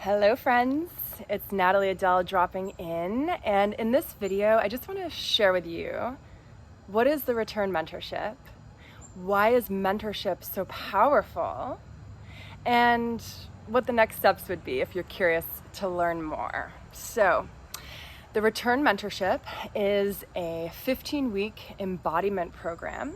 Hello friends, it's Natalie Adele dropping in, and in this video I just want to share with you what is the Return Mentorship, why is mentorship so powerful, and what the next steps would be if you're curious to learn more. So the Return Mentorship is a 15-week embodiment program.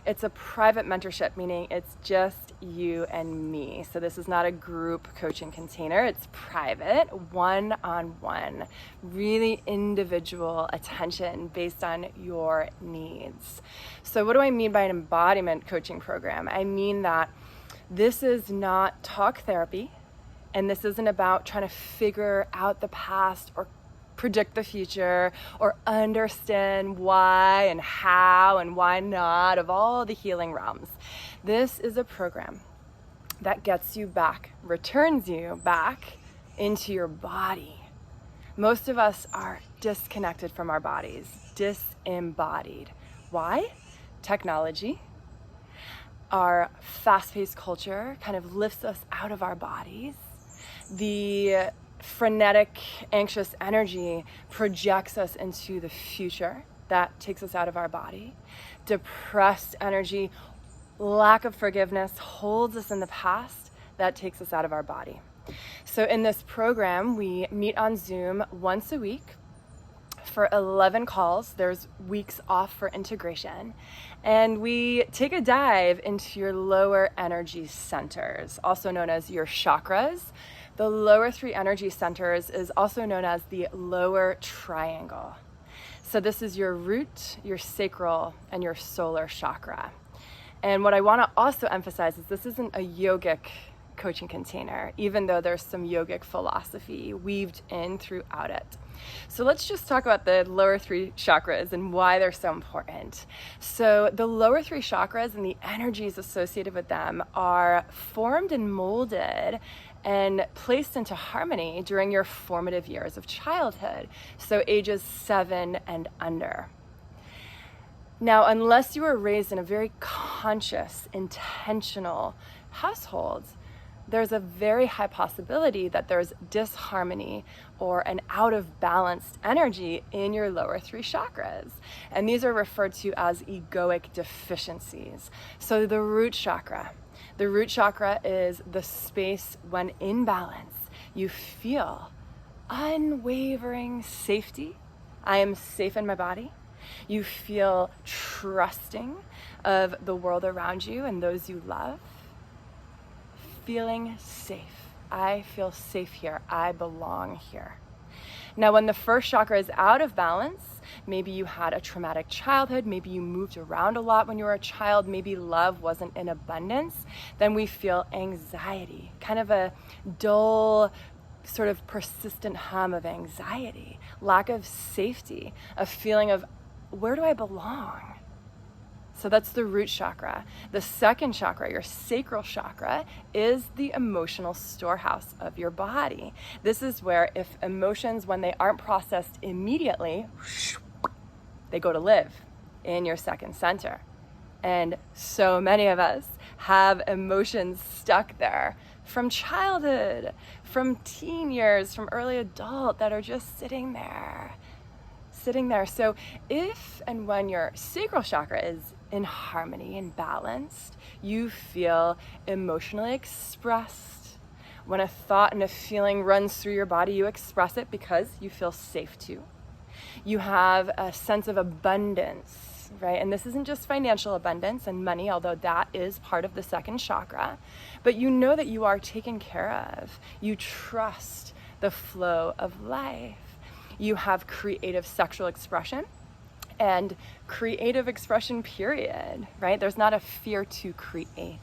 It's a private mentorship, meaning it's just you and me. So this is not a group coaching container. It's private, one-on-one, really individual attention based on your needs. So what do I mean by an embodiment coaching program? I mean that this is not talk therapy, and this isn't about trying to figure out the past or predict the future or understand why and how and why not of all the healing realms. This is a program that gets you back, returns you back into your body. Most of us are disconnected from our bodies, disembodied. Why? Technology. Our fast-paced culture kind of lifts us out of our bodies. The frenetic, anxious energy projects us into the future. That takes us out of our body. Depressed energy, lack of forgiveness holds us in the past. That takes us out of our body. So in this program, we meet on Zoom once a week for 11 calls. There's weeks off for integration. And we take a dive into your lower energy centers, also known as your chakras. The lower three energy centers is also known as the lower triangle. So this is your root, your sacral, and your solar chakra. And what I want to also emphasize is this isn't a yogic coaching container, even though there's some yogic philosophy weaved in throughout it. So let's just talk about the lower three chakras and why they're so important. So the lower three chakras and the energies associated with them are formed and molded and placed into harmony during your formative years of childhood, so ages 7 and under. Now, unless you were raised in a very conscious, intentional household, there's a very high possibility that there's disharmony or an out of balanced energy in your lower three chakras. And these are referred to as egoic deficiencies. So the root chakra. The root chakra is the space when in balance, you feel unwavering safety. I am safe in my body. You feel trusting of the world around you and those you love. Feeling safe. I feel safe here. I belong here. Now, when the first chakra is out of balance, maybe you had a traumatic childhood, maybe you moved around a lot when you were a child, maybe love wasn't in abundance, then we feel anxiety, kind of a dull, sort of persistent hum of anxiety, lack of safety, a feeling of where do I belong? So that's the root chakra. The second chakra, your sacral chakra, is the emotional storehouse of your body. This is where if emotions, when they aren't processed immediately, they go to live in your second center. And so many of us have emotions stuck there from childhood, from teen years, from early adult that are just sitting there. So if and when your sacral chakra is in harmony and balanced, you feel emotionally expressed. When a thought and a feeling runs through your body, you express it because you feel safe to. You have a sense of abundance, right? And this isn't just financial abundance and money, although that is part of the second chakra, but you know that you are taken care of. You trust the flow of life. You have creative sexual expression and creative expression, period, right? There's not a fear to create.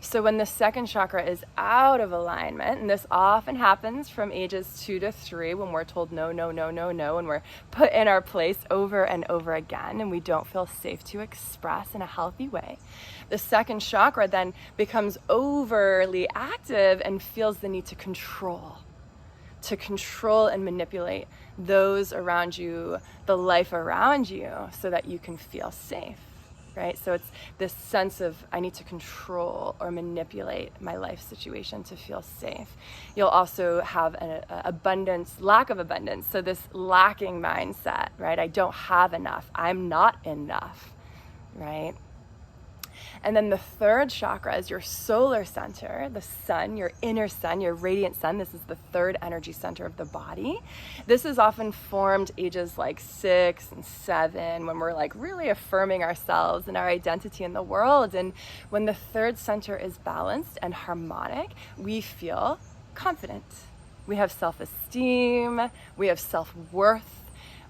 So when the second chakra is out of alignment, and this often happens from ages 2 to 3 when we're told no, no, no, no, no, and we're put in our place over and over again, and we don't feel safe to express in a healthy way. The second chakra then becomes overly active and feels the need to control and manipulate those around you, the life around you, so that you can feel safe. right? So it's this sense of I need to control or manipulate my life situation to feel safe. You'll also have an lack of abundance. So this lacking mindset, right? I don't have enough. I'm not enough, right? And then the third chakra is your solar center, the sun, your inner sun, your radiant sun. This is the third energy center of the body. This is often formed ages like 6 and 7, when we're like really affirming ourselves and our identity in the world. And when the third center is balanced and harmonic, we feel confident. We have self-esteem, we have self-worth.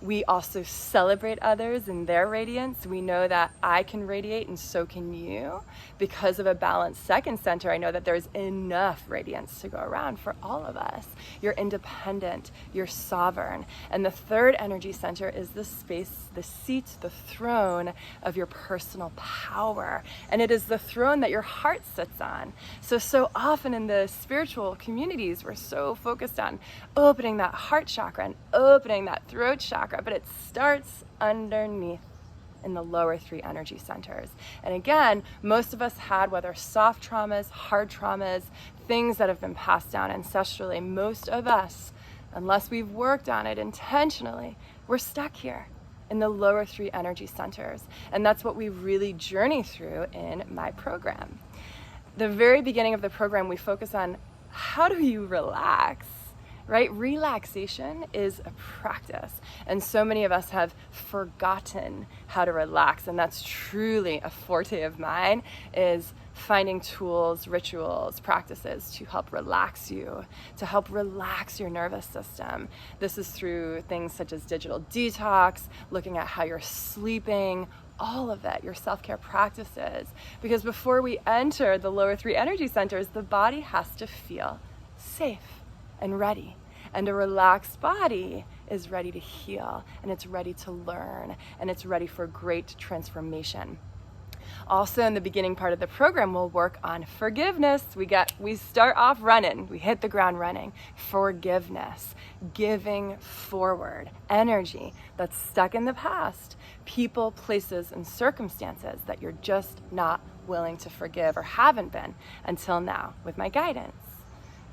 We also celebrate others in their radiance. We know that I can radiate and so can you. Because of a balanced second center, I know that there's enough radiance to go around for all of us. You're independent, you're sovereign. And the third energy center is the space, the seat, the throne of your personal power. And it is the throne that your heart sits on. So often in the spiritual communities, we're so focused on opening that heart chakra and opening that throat chakra, but it starts underneath in the lower 3 energy centers. And again, most of us had, whether soft traumas, hard traumas, things that have been passed down ancestrally, most of us, unless we've worked on it intentionally, we're stuck here in the lower 3 energy centers. And that's what we really journey through in my program. The very beginning of the program, we focus on how do you relax? Right? Relaxation is a practice. And so many of us have forgotten how to relax. And that's truly a forte of mine, is finding tools, rituals, practices to help relax you, to help relax your nervous system. This is through things such as digital detox, looking at how you're sleeping, all of it, your self-care practices. Because before we enter the lower 3 energy centers, the body has to feel safe and ready. And a relaxed body is ready to heal, and it's ready to learn, and it's ready for great transformation. Also, in the beginning part of the program, we'll work on forgiveness. We start off running, we hit the ground running. Forgiveness, giving forward, energy that's stuck in the past, people, places, and circumstances that you're just not willing to forgive or haven't been until now with my guidance.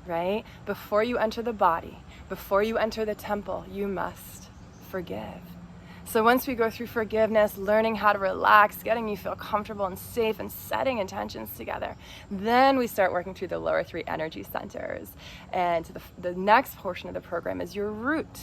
Right? Before you enter the body, before you enter the temple, you must forgive. So once we go through forgiveness, learning how to relax, getting you feel comfortable and safe, and setting intentions together, then we start working through the lower 3 energy centers. And the next portion of the program is your root,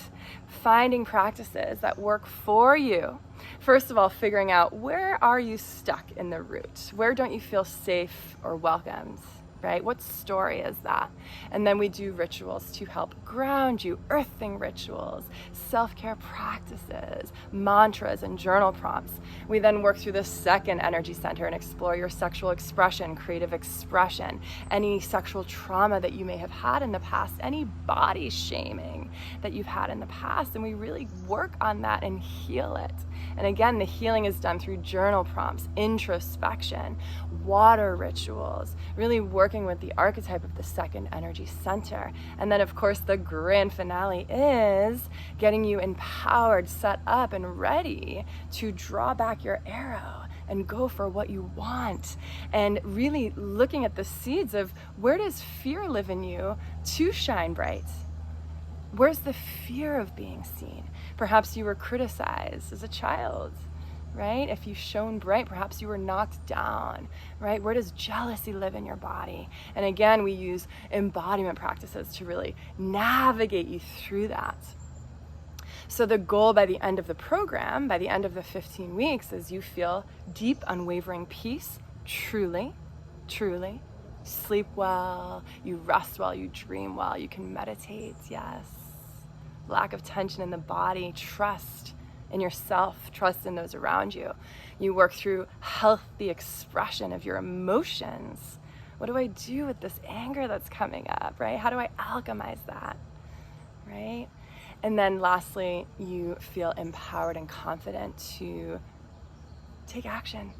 finding practices that work for you. First of all, figuring out, where are you stuck in the root? Where don't you feel safe or welcomed? Right? What story is that? And then we do rituals to help ground you, earthing rituals, self-care practices, mantras, and journal prompts. We then work through the second energy center and explore your sexual expression, creative expression, any sexual trauma that you may have had in the past, any body shaming that you've had in the past, and we really work on that and heal it. And again, the healing is done through journal prompts, introspection, water rituals, really working with the archetype of the second energy center. And then, of course, the grand finale is getting you empowered, set up, and ready to draw back your arrow and go for what you want. And really looking at the seeds of, where does fear live in you to shine bright? Where's the fear of being seen? Perhaps you were criticized as a child, right? If you shone bright, perhaps you were knocked down, right? Where does jealousy live in your body? And again, we use embodiment practices to really navigate you through that. So the goal by the end of the program, by the end of the 15 weeks, is you feel deep, unwavering peace, truly, truly. Sleep well, you rest well, you dream well, you can meditate, yes. Lack of tension in the body, trust in yourself, trust in those around you. You work through healthy expression of your emotions. What do I do with this anger that's coming up, right? How do I alchemize that, right? And then lastly, you feel empowered and confident to take action,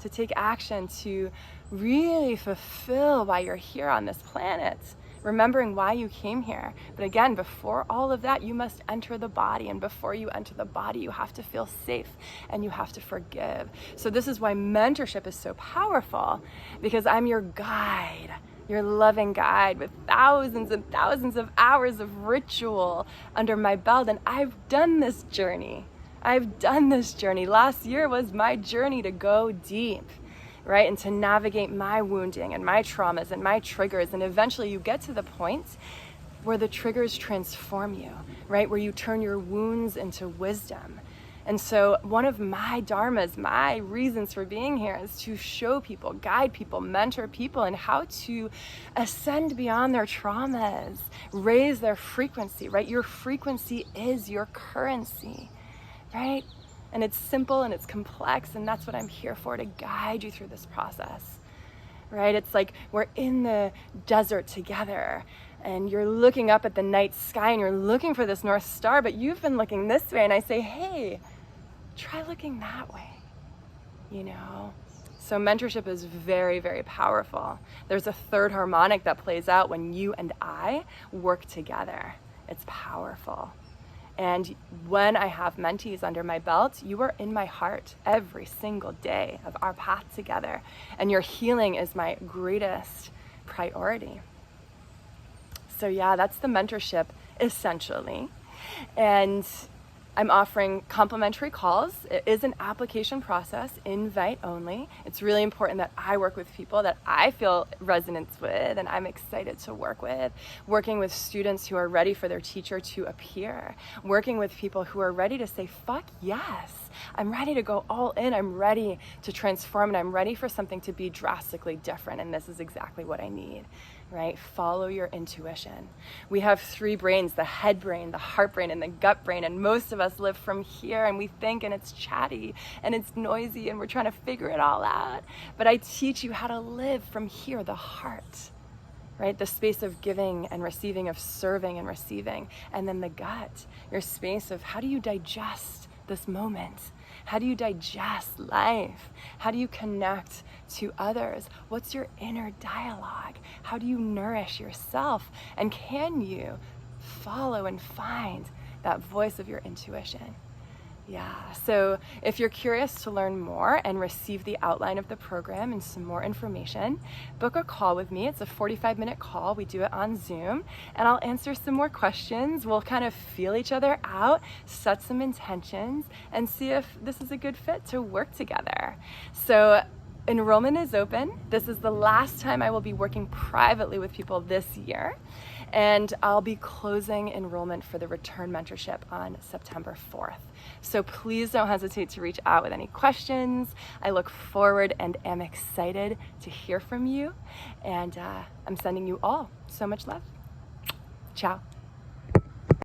to take action, to really fulfill why you're here on this planet, remembering why you came here. But again, before all of that, you must enter the body. And before you enter the body, you have to feel safe and you have to forgive. So this is why mentorship is so powerful, because I'm your guide, your loving guide with thousands and thousands of hours of ritual under my belt. And I've done this journey. Last year was my journey to go deep, right? And to navigate my wounding and my traumas and my triggers. And eventually you get to the point where the triggers transform you, right? Where you turn your wounds into wisdom. And so one of my dharmas, my reasons for being here, is to show people, guide people, mentor people in how to ascend beyond their traumas, raise their frequency, right? Your frequency is your currency, right? And it's simple and it's complex, and that's what I'm here for, to guide you through this process, right? It's like we're in the desert together and you're looking up at the night sky and you're looking for this North Star, but you've been looking this way, and I say, hey, try looking that way, you know? So mentorship is very, very powerful. There's a third harmonic that plays out when you and I work together. It's powerful. And when I have mentees under my belt, you are in my heart every single day of our path together. And your healing is my greatest priority. So yeah, that's the mentorship essentially. And I'm offering complimentary calls. It is an application process, invite only. It's really important that I work with people that I feel resonance with and I'm excited to work with. Working with students who are ready for their teacher to appear. Working with people who are ready to say, fuck yes, I'm ready to go all in. I'm ready to transform, and I'm ready for something to be drastically different. And this is exactly what I need. Right? Follow your intuition. We have three brains: the head brain, the heart brain, and the gut brain. And most of us live from here, and we think, and it's chatty and it's noisy and we're trying to figure it all out. But I teach you how to live from here, the heart, right? The space of giving and receiving, of serving and receiving. And then the gut, your space of how do you digest this moment? How do you digest life? How do you connect to others? What's your inner dialogue? How do you nourish yourself? And can you follow and find that voice of your intuition? Yeah, so if you're curious to learn more and receive the outline of the program and some more information, book a call with me. It's a 45-minute call. We do it on Zoom, and I'll answer some more questions. We'll kind of feel each other out, set some intentions, and see if this is a good fit to work together. So enrollment is open. This is the last time I will be working privately with people this year. And I'll be closing enrollment for the Return Mentorship on September 4th. So please don't hesitate to reach out with any questions. I look forward and am excited to hear from you. And I'm sending you all so much love. Ciao.